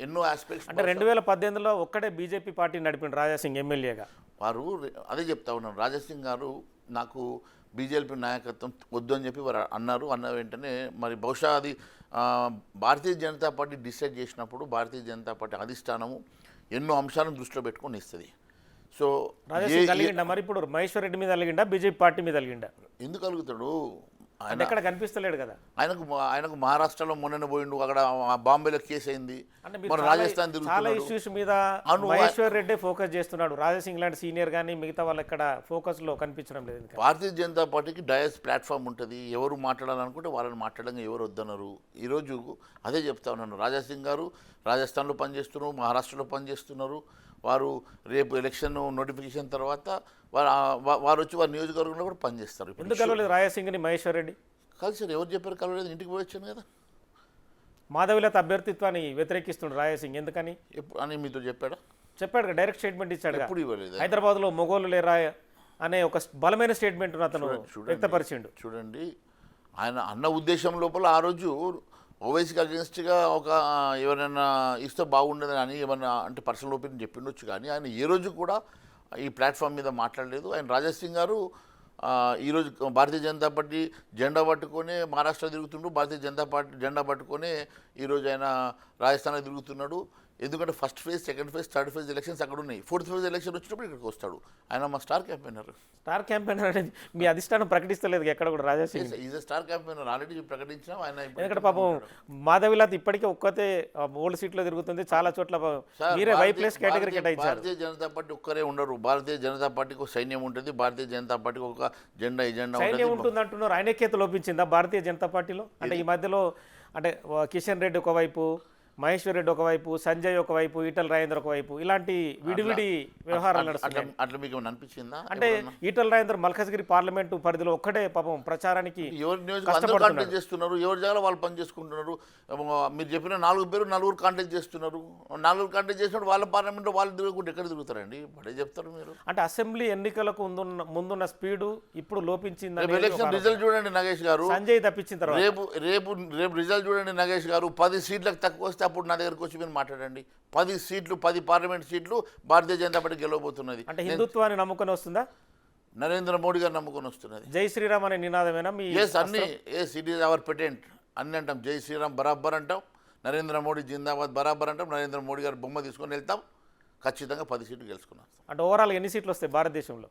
ఎన్నో ఆస్పెక్ట్స్ అంటే 2018లో ఒక్కడే బీజేపీ పార్టీ నడిపిండు రాజాసింగ్ ఎమ్మెల్యేగా. వారు అదే చెప్తా ఉన్నారు. రాజాసింగ్ గారు నాకు బీజేపీ నాయకత్వం వద్దు అని చెప్పి వారు అన్నారు. అన్న వెంటనే మరి బహుశా అది భారతీయ జనతా పార్టీ డిసైడ్ చేసినప్పుడు భారతీయ జనతా పార్టీ అధిష్టానము ఎన్నో అంశాలను దృష్టిలో పెట్టుకొని ఇస్తుంది. సో రాజాసింగ్ కలిగిండా మరి ఇప్పుడు మహేశ్వర్ రెడ్డి మీద కలిగిండా, బీజేపీ పార్టీ మీద కలిగిండా? ఎందుకు కలుగుతాడు? అంటే ఎక్కడ కనిపిస్తలేడు కదా. ఆయనకు మహారాష్ట్రలో మొన్న పోయిండు, అక్కడ బాంబేలో కేసు అయింది, అంటే మీరు మరి రాజస్థాన్ చాలా తిరుగుతున్నాడు. ఇష్యూస్ మీద మహేశ్వర్ రెడ్డి ఫోకస్ చేస్తున్నాడు. రాజాసింగ్ లాంటి సీనియర్ కానీ మిగతా వాళ్ళు ఎక్కడ ఫోకస్లో కనిపించడం లేదు ఇంకా. భారతీయ జనతా పార్టీకి డయస్ ప్లాట్ఫామ్ ఉంటుంది, ఎవరు మాట్లాడాలనుకుంటే వాళ్ళని మాట్లాడంగా ఎవరు వద్దన్నారు. ఈరోజు అదే చెప్తా ఉన్నాను, రాజాసింగ్ గారు రాజస్థాన్లో పనిచేస్తున్నారు, మహారాష్ట్రలో పనిచేస్తున్నారు. వారు రేపు ఎలక్షన్ నోటిఫికేషన్ తర్వాత వారు వచ్చి వారి నియోజకవర్గంలో కూడా పనిచేస్తారు. ఎందుకు కలవలేదు రాజాసింగ్ని మహేశ్వర్ రెడ్డి? కలిసారు, ఎవరు చెప్పారు కలవలేదు, ఇంటికి పోయి వచ్చాను కదా. మాధవిలత అభ్యర్థిత్వాన్ని వ్యతిరేకిస్తుండ్రు రాజాసింగ్, ఎందుకని ఎప్పుడు అని మీతో చెప్పాడా? చెప్పాడు, డైరెక్ట్ స్టేట్మెంట్ ఇచ్చాడు. ఎప్పుడు ఇవ్వలేదు. హైదరాబాద్లో మొగోలు లేరా అనే ఒక బలమైన స్టేట్మెంట్ అతను వ్యక్తపరిచిండు. చూడండి, ఆయన అన్న ఉద్దేశం లోపల ఆ రోజు ఓవైసీకి అగెన్స్ట్గా ఒక ఎవరైనా ఇస్తే బాగుండదని అని ఏమన్నా అంటే పర్సనల్ ఒపీనియన్ చెప్పిండొచ్చు, కానీ ఆయన ఏ రోజు కూడా ఈ ప్లాట్ఫామ్ మీద మాట్లాడలేదు. ఆయన రాజాసింగ్ గారు ఈరోజు భారతీయ జనతా పార్టీ జెండా పట్టుకొని మహారాష్ట్ర తిరుగుతుండు, భారతీయ జనతా పార్టీ జెండా పట్టుకొని ఈరోజు ఆయన రాజస్థాన్లో తిరుగుతున్నాడు. ఎందుకంటే first phase, second phase, third phase elections అక్కడ ఉన్నాయి. ఫోర్త్ ఫేజ్ ఎలక్షన్ వచ్చినప్పుడు ఇక్కడికి వస్తాడు. ఆయన మా స్టార్ క్యాంపెయినర్. స్టార్ క్యాంపెయినర్ అనేది మీ అధిష్టానం ప్రకటిస్తలేదు ఎక్కడ కూడా Raja Singh. Is star campaigner, already ప్రకటించినాం. ఆయన ఎందుకంటే పాపం మాధవిలత ఇప్పటికే ఒక్కతే ఓల్డ్ సీట్లో తిరుగుతుంది, చాలా చోట్ల మీరే వై ప్లస్ కేటగిరీ కేటాయించారు. భారతీయ జనతా పార్టీ ఒక్కరే ఉండరు. భారతీయ జనతా పార్టీకి ఒక సైన్యం ఉంటుంది, భారతీయ జనతా పార్టీకి ఒక ఎజెండా సైన్యం ఉంటుంది అంటున్నారు. ఐక్యత లోపించిందా భారతీయ జనతా పార్టీలో? అంటే ఈ మధ్యలో అంటే కిషన్ రెడ్డి ఒకవైపు, మహేశ్వర్ రెడ్డి ఒకవైపు, సంజయ్ ఒకవైపు, ఈటల రాజేందర్ ఒకవైపు, ఇలాంటి విడివిడి వ్యవహారాలు నడుస్తున్నాయి. అట్లా మీకు అనిపించిందా? అంటే ఈటల రాజేందర్ మల్కజ్గిరి పార్లమెంటు పరిధిలో ఒక్కడే పాపం ప్రచారానికి ఎవరు నియోజకవర్గం కాంటాక్ట్ చేస్తున్నారు, ఎవరి జాగా వాళ్ళు పని చేసుకుంటున్నారు. మీరు చెప్పిన 4 పేరు 4 కాంటాక్ట్ చేస్తున్నారు. 4 కాంటాక్ట్ చేసినప్పుడు వాళ్ళ పార్లమెంట్లో వాళ్ళు తిరుగుకుంటే ఎక్కడ తిరుగుతారండి? బడే చెప్తారు మీరు. అంటే అసెంబ్లీ ఎన్నికలకు ముందున్న స్పీడు ఇప్పుడు లోపించింది. ఎలక్షన్ రిజల్ట్ చూడండి నాగేష్ గారు, సంజయ్ తప్పించిన తర్వాత రేపు రిజల్ట్ చూడండి నాగేష్ గారు. 10 సీట్లకు తక్కువ వస్తే అప్పుడు నా దగ్గరకు వచ్చి మీరు మాట్లాడండి. 10 సీట్లు, 10 పార్లమెంట్ సీట్లు భారతీయ జనతా పార్టీ గెలవబోతున్నది. అంటే హిందుత్వాన్ని నమ్ముకొని వస్తుందా? నరేంద్ర మోడీ గారు నమ్ముకొని వస్తున్నది. జై శ్రీరామ్ అనే నినాదమేనా మీ? అన్ని ఇట్ ఈస్ అవర్ పెటెంట్. అన్ని అంటాం, జై శ్రీరామ్ బరాబర్ అంటాం, నరేంద్ర మోడీ జిందాబాద్ బరాబర్ అంటాం, నరేంద్ర మోడీ గారు బొమ్మ తీసుకొని వెళ్తాం. ఖచ్చితంగా 10 సీట్లు గెలుచుకున్నాం. అంటే ఓవరాల్ ఎన్ని సీట్లు వస్తాయి భారతదేశంలో?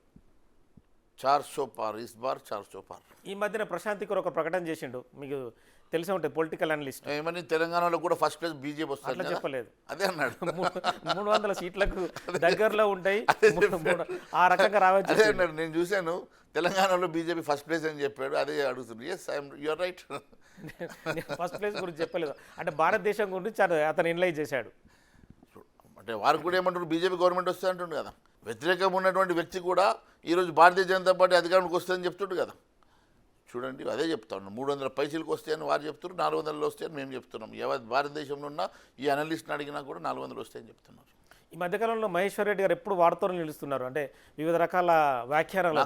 400 పార్, ఇస్ బార్ 400 పార్. ఈ మధ్యన ప్రశాంత్ కిషోర్ ఒక ప్రకటన చేసిండు, మీకు తెలిసే ఉంటుంది, పొలిటికల్ అనలిస్ట్. ఏమని తెలంగాణలో కూడా ఫస్ట్ ప్లేస్ బీజేపీ వస్తుంది అట్లా చెప్పలేదు. అదే అన్నాడు. 300 సీట్లకు దగ్గరలో ఉంటాయి, ఆ రకంగా రావచ్చు. అదే అన్నాడు, నేను చూశాను తెలంగాణలో బీజేపీ ఫస్ట్ ప్లేస్ అని చెప్పాడు. అదే అడుగుతుంది. Yes you're right. First place గురించి చెప్పలేదు. అంటే భారతదేశం గురించి అతను ఎనలైజ్ చేశాడు. అంటే వారు కూడా ఏమంటారు, బీజేపీ గవర్నమెంట్ వస్తుంది అంటుండు కదా. వ్యతిరేకంగా ఉన్నటువంటి వ్యక్తి కూడా ఈరోజు భారతీయ జనతా పార్టీ అధికారంలోకి వస్తుందని చెప్తుండు కదా. చూడండి, అదే చెప్తా ఉన్నాం. 300 పైసలకు వస్తాయని వారు చెప్తున్నారు, 400 వస్తాయని మేము చెప్తున్నాం. భారతదేశంలో ఉన్న ఈ అనలిస్ట్ని అడిగినా కూడా 400 వస్తాయని చెప్తున్నారు. ఈ మధ్యకాలంలో మహేశ్వర్ రెడ్డి గారు ఎప్పుడు వార్తలు నిలుస్తున్నారు, అంటే వివిధ రకాల వ్యాఖ్యానాలు.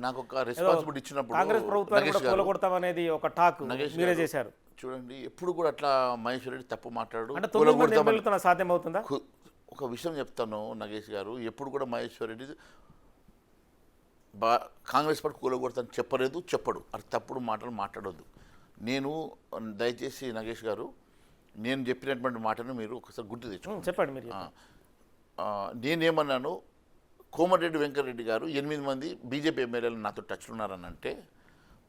నాకు ఒక రెస్పాన్సిబిలిటీ ఇచ్చినప్పుడు కాంగ్రెస్ ప్రభుత్వాన్ని కూడా కూలగొడతామనేది ఒక టాక్ మీరే చేశారు. చూడండి, ఎప్పుడు కూడా అట్లా మహేశ్వర్ రెడ్డి తప్పు మాట్లాడు. అంటే 9 మంది ఎమ్మెల్యేలతో సాధ్యం అవుతుందా? ఒక విషయం చెప్తాను నగేష్ గారు, ఎప్పుడు కూడా మహేశ్వర్ రెడ్డి కాంగ్రెస్ పార్టీ కూలగొడతాను చెప్పలేదు, చెప్పడు. అది తప్పుడు మాటలు మాట్లాడొద్దు. నేను దయచేసి నగేష్ గారు, నేను చెప్పినటువంటి మాటను మీరు ఒకసారి గుర్తు తెచ్చుకోండి. చెప్పండి మీరు. నేనేమన్నాను, కోమటిరెడ్డి వెంకటరెడ్డి గారు 8 మంది బీజేపీ ఎమ్మెల్యేలు నాతో టచ్లు ఉన్నారని అంటే,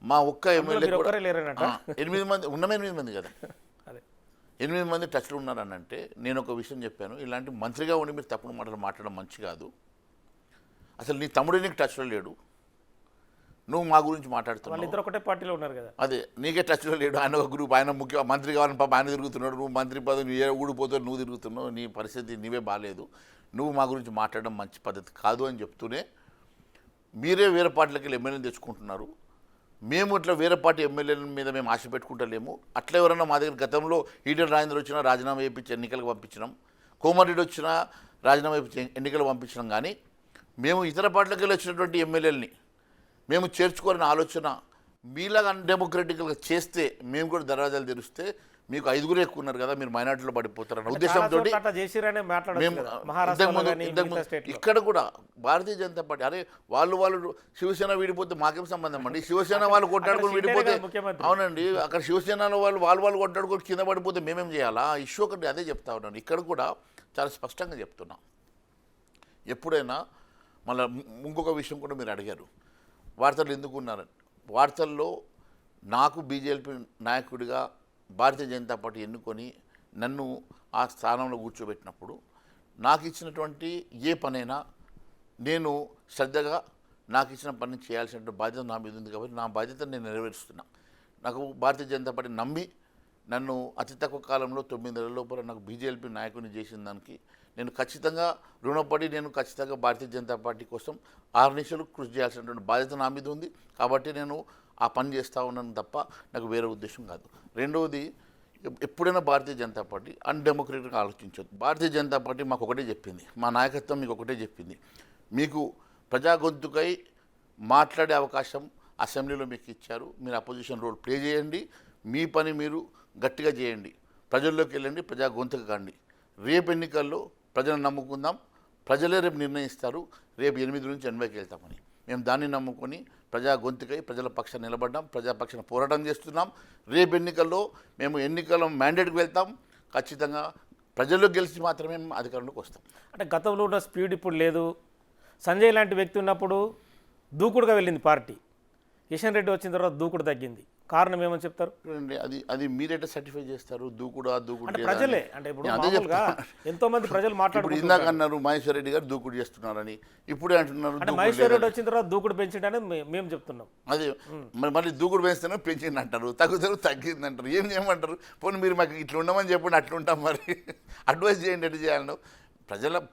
మా ఒక్క ఎమ్మెల్యే కూడా 8 మంది ఉన్నాం, 8 మంది కదా, 8 మంది టచ్లు ఉన్నారని అంటే, నేను ఒక విషయం చెప్పాను, ఇలాంటి మంత్రిగా ఉండి మీరు తప్పుడు మాటలు మాట్లాడడం మంచి కాదు. అసలు నీ తమ్ముడే నీకు టచ్లో లేడు, నువ్వు మా గురించి మాట్లాడుతున్నావు. వాళ్ళిద్దరు ఒకటే పార్టీలో ఉన్నారు కదా. అదే, నీకే టచ్లో లేడు. ఆయన ఒక గ్రూప్, ఆయన ముఖ్య మంత్రి కావాలని పాప ఆయన తిరుగుతున్నాడు, నువ్వు మంత్రి పదవి నువ్వు ఊడిపోతావు, నువ్వు తిరుగుతున్నావు, నీ పరిస్థితి నీవే బాగాలేదు, నువ్వు మా గురించి మాట్లాడడం మంచి పద్ధతి కాదు అని చెప్తూనే మీరే వేరే పార్టీలకి వెళ్ళి ఎమ్మెల్యేని తెచ్చుకుంటున్నారు. మేము ఇట్లా వేరే పార్టీ ఎమ్మెల్యేల మీద మేము ఆశ పెట్టుకుంటలేము. అట్లా ఎవరన్నా మా దగ్గర గతంలో ఈటెల రాజేందర్ వచ్చినా రాజీనామా వేయించి ఎన్నికలకు పంపించినాం, కోమారెడ్డి వచ్చినా రాజీనామా వేయించి ఎన్నికలు పంపించినాం. కానీ మేము ఇతర పార్టీలకు వెళ్ళి వచ్చినటువంటి ఎమ్మెల్యేలని మేము చేర్చుకోవాలని ఆలోచన మీలాగా అన్డెమోక్రటికల్గా చేస్తే, మేము కూడా దర్వాజాలు తెరిస్తే మీకు 5 ఎక్కువ ఉన్నారు కదా, మీరు మైనార్టీలో పడిపోతారన్న ఉద్దేశంతో ఇక్కడ కూడా భారతీయ జనతా పార్టీ, అరే వాళ్ళు శివసేన వీడిపోతే మాకేం సంబంధం అండి, శివసేన వాళ్ళు కొట్టాడుకొని వీడిపోతే, అవునండి, అక్కడ శివసేనలో వాళ్ళు కొట్టాడుకొని కింద పడిపోతే మేమేం చేయాలా? ఇష్యూ ఒకటి అదే చెప్తా ఉన్నాను. ఇక్కడ కూడా చాలా స్పష్టంగా చెప్తున్నా. ఎప్పుడైనా మళ్ళీ ఇంకొక విషయం కూడా మీరు అడిగారు, వార్తలు ఎందుకు ఉన్నారని. వార్తల్లో నాకు బీజేపీ నాయకుడిగా భారతీయ జనతా పార్టీ ఎన్నుకొని నన్ను ఆ స్థానంలో కూర్చోబెట్టినప్పుడు నాకు ఇచ్చినటువంటి ఏ పనైనా నేను శ్రద్ధగా నాకు ఇచ్చిన పని చేయాల్సిన బాధ్యత నా మీద ఉంది కాబట్టి నా బాధ్యతను నేను నెరవేరుస్తున్నా. నాకు భారతీయ జనతా పార్టీ నమ్మి నన్ను అతి తక్కువ కాలంలో 9 నెలల లోపల నాకు బీజేపీ నాయకుని చేసిన దానికి నేను ఖచ్చితంగా రుణపడి నేను ఖచ్చితంగా భారతీయ జనతా పార్టీ కోసం 6 నిమిషాలు కృషి చేయాల్సినటువంటి బాధ్యత నా మీద ఉంది కాబట్టి నేను ఆ పని చేస్తూ ఉన్నాను తప్ప నాకు వేరే ఉద్దేశం కాదు. రెండవది, ఎప్పుడైనా భారతీయ జనతా పార్టీ అన్డెమోక్రటిక్గా ఆలోచించదు. భారతీయ జనతా పార్టీ మాకు ఒకటే చెప్పింది, మా నాయకత్వం మీకు ఒకటే చెప్పింది, మీకు ప్రజా గొంతుకై మాట్లాడే అవకాశం అసెంబ్లీలో మీకు ఇచ్చారు, మీరు అపోజిషన్ రోల్ ప్లే చేయండి, మీ పని మీరు గట్టిగా చేయండి, ప్రజల్లోకి వెళ్ళండి, ప్రజా గొంతుకు కండి. రేపు ఎన్నికల్లో ప్రజలను నమ్ముకుందాం, ప్రజలే రేపు నిర్ణయిస్తారు, రేపు 8 నుంచి 80కి వెళ్తామని. మేము దాన్ని నమ్ముకొని ప్రజా గొంతుకై ప్రజల పక్షాన నిలబడ్డాం, ప్రజాపక్షాన పోరాటం చేస్తున్నాం. రేపు ఎన్నికల్లో మేము ఎన్నికల మ్యాండేట్కి వెళ్తాం, ఖచ్చితంగా ప్రజల్లో గెలిచి మాత్రమే మేము అధికారంలోకి వస్తాం. అంటే గతంలో ఉన్న స్పీడ్ ఇప్పుడు లేదు. సంజయ్ లాంటి వ్యక్తి ఉన్నప్పుడు దూకుడుగా వెళ్ళింది పార్టీ. కిషన్ రెడ్డి వచ్చిన తర్వాత దూకుడు తగ్గింది. కారణం ఏమని చెప్తారు? చూడండి, అది మీరైతే సర్టిఫై చేస్తారు, దూకుడు అంటే ప్రజలే. అంటే ఇప్పుడు మామూలుగా ఎంతో మంది ప్రజలు ఇప్పుడు మాట్లాడుకుంటున్నారు. ఇందాక అన్నారు మహేశ్వర్ రెడ్డి గారు దూకుడు చేస్తున్నారని, ఇప్పుడే అంటున్నారు అంటే దూకుడు మహేశ్వర్ రెడ్డి లేదని. వచ్చిన తర్వాత దూకుడు పెంచడానికి మేము చెప్తున్నాం. అదే మళ్ళీ దూకుడు పెంచితేనే పెంచింది అంటారు, తగ్గుతారు తగ్గింది అంటారు. ఏం చేయమంటారు? పోనీ మీరు మాకు ఇట్లా ఉండమని చెప్పండి, అట్లుంటాం. మరి అడ్వైస్ చేయండి, ఎట్లా చేయాలను.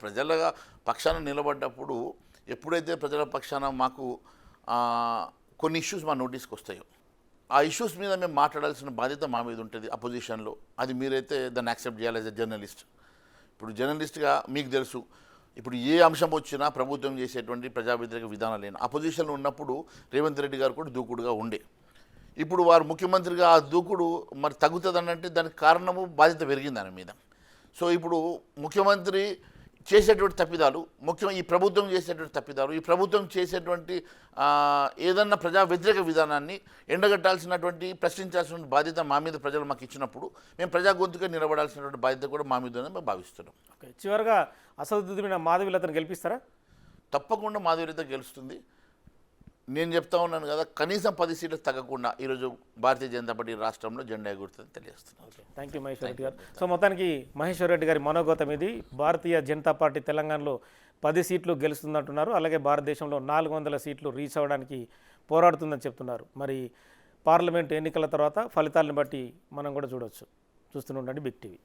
ప్రజల పక్షాన నిలబడ్డప్పుడు ఎప్పుడైతే ప్రజల పక్షాన మాకు కొన్ని ఇష్యూస్ మా నోటీస్కి వస్తాయో ఆ ఇష్యూస్ మీద మేము మాట్లాడాల్సిన బాధ్యత మా మీద ఉంటుంది అపోజిషన్లో. అది మీరైతే దాన్ని యాక్సెప్ట్ చేయాలి యాజ్ ఎ జర్నలిస్ట్. ఇప్పుడు జర్నలిస్ట్గా మీకు తెలుసు, ఇప్పుడు ఏ అంశం వచ్చినా ప్రభుత్వం చేసేటువంటి ప్రజా వ్యతిరేక విధానాలు లేని అపోజిషన్లో ఉన్నప్పుడు రేవంత్ రెడ్డి గారు కూడా దూకుడుగా ఉండే. ఇప్పుడు వారు ముఖ్యమంత్రిగా ఆ దూకుడు మరి తగ్గుతుంది అంటే దానికి కారణము బాధ్యత పెరిగింది దాని మీద. సో ఇప్పుడు ముఖ్యమంత్రి చేసేటువంటి తప్పిదాలు, ముఖ్యంగా ఈ ప్రభుత్వం చేసేటువంటి తప్పిదాలు, ఈ ప్రభుత్వం చేసేటువంటి ఏదన్నా ప్రజా వ్యతిరేక విధానాన్ని ఎండగట్టాల్సినటువంటి ప్రశ్నించాల్సిన బాధ్యత మా మీద ప్రజలు మాకు ఇచ్చినప్పుడు మేము ప్రజా గొంతుగా నిలబడాల్సినటువంటి బాధ్యత కూడా మా మీద మేము భావిస్తున్నాం. ఓకే, చివరిగా అసదుద్దీన్ మాధవీలతను గెలిపిస్తారా? తప్పకుండా మాధవీలత గెలుస్తుంది. నేను చెప్తా ఉన్నాను కదా, కనీసం 10 సీట్లు తగ్గకుండా ఈరోజు భారతీయ జనతా పార్టీ రాష్ట్రంలో జెండా ఎగురుతుందని తెలియజేస్తున్నాను. థ్యాంక్ యూ మహేశ్వర్ రెడ్డి గారు. సో మొత్తానికి మహేశ్వర్ రెడ్డి గారి మనోగతం ఇది. భారతీయ జనతా పార్టీ తెలంగాణలో 10 సీట్లు గెలుస్తుందంటున్నారు. అలాగే భారతదేశంలో 400 సీట్లు రీచ్ అవ్వడానికి పోరాడుతుందని చెప్తున్నారు. మరి పార్లమెంట్ ఎన్నికల తర్వాత ఫలితాలను బట్టి మనం కూడా చూస్తూనే ఉండండి బిగ్ టీవీ.